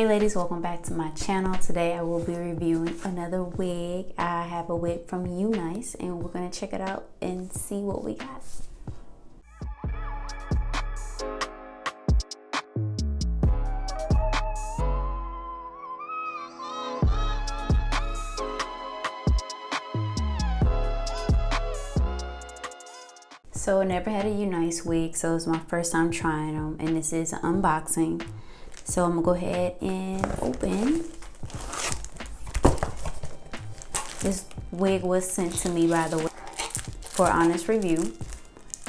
Hey ladies, welcome back to my channel. Today I will be reviewing another wig. I have a wig from Unice and we're going to check it out and see what we got. So I never had a Unice wig, so it's my first time trying them, and this is an unboxing. So I'm gonna go ahead and open. This wig was sent to me, by the way, for honest review.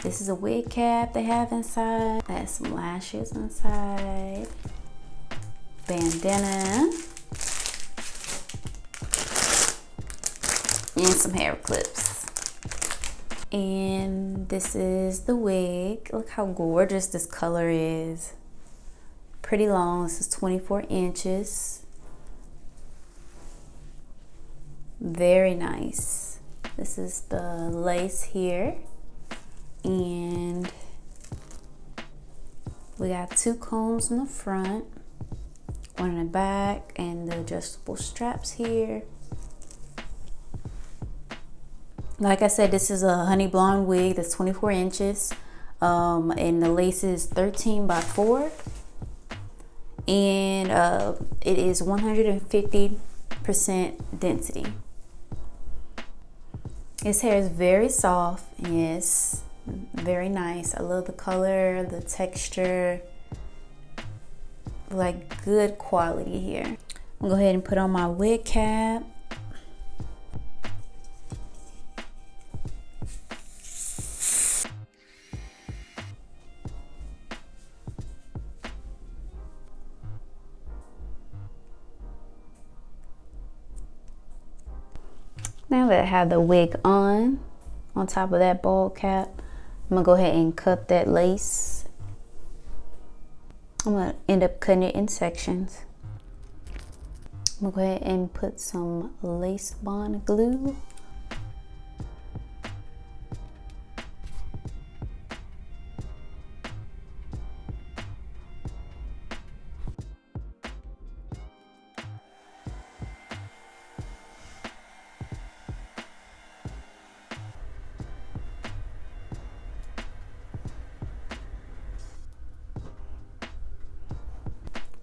This is a wig cap they have inside. It has some lashes inside. Bandana. And some hair clips. And this is the wig. Look how gorgeous this color is. Pretty long. This is 24 inches. Very nice. This is the lace here. And we got two combs in the front, one in the back, and the adjustable straps here. Like I said, this is a honey blonde wig that's 24 inches. And the lace is 13 by 4. And it is 150% density. His hair is very soft. Yes, very nice. I love the color, the texture, like good quality here. I'm gonna go ahead and put on my wig cap. Now that I have the wig on top of that ball cap, I'm gonna go ahead and cut that lace. I'm gonna end up cutting it in sections. I'm gonna go ahead and put some lace bond glue.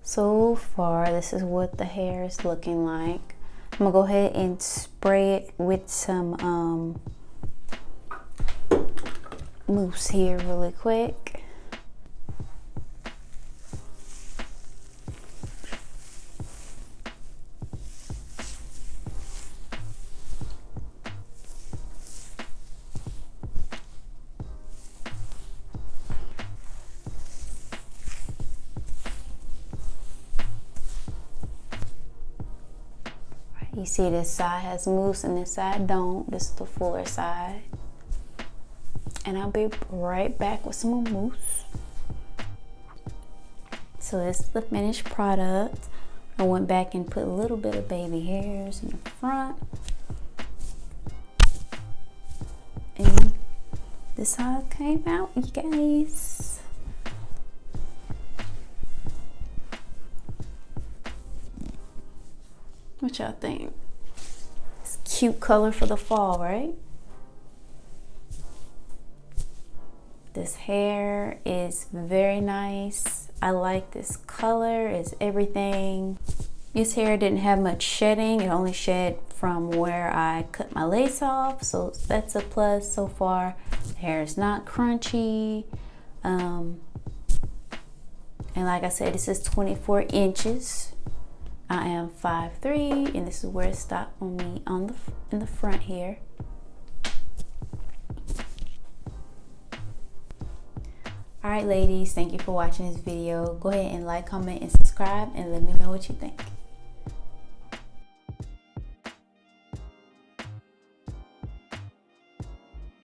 So far, this is what the hair is looking like. I'm gonna go ahead and spray it with some mousse here really quick. You see this side has mousse and this side don't. This is the fuller side. And I'll be right back with some more mousse. So this is the finished product. I went back and put a little bit of baby hairs in the front. And this is how it came out, you guys. What y'all think? It's a cute color for the fall, right? This hair is very nice. I like this color. It's everything. This hair didn't have much shedding. It only shed from where I cut my lace off, so that's a plus so far. The hair is not crunchy. And like I said, this is 24 inches. I am 5'3", and this is where it stopped on me in the front here. Alright ladies, thank you for watching this video. Go ahead and like, comment, and subscribe, and let me know what you think.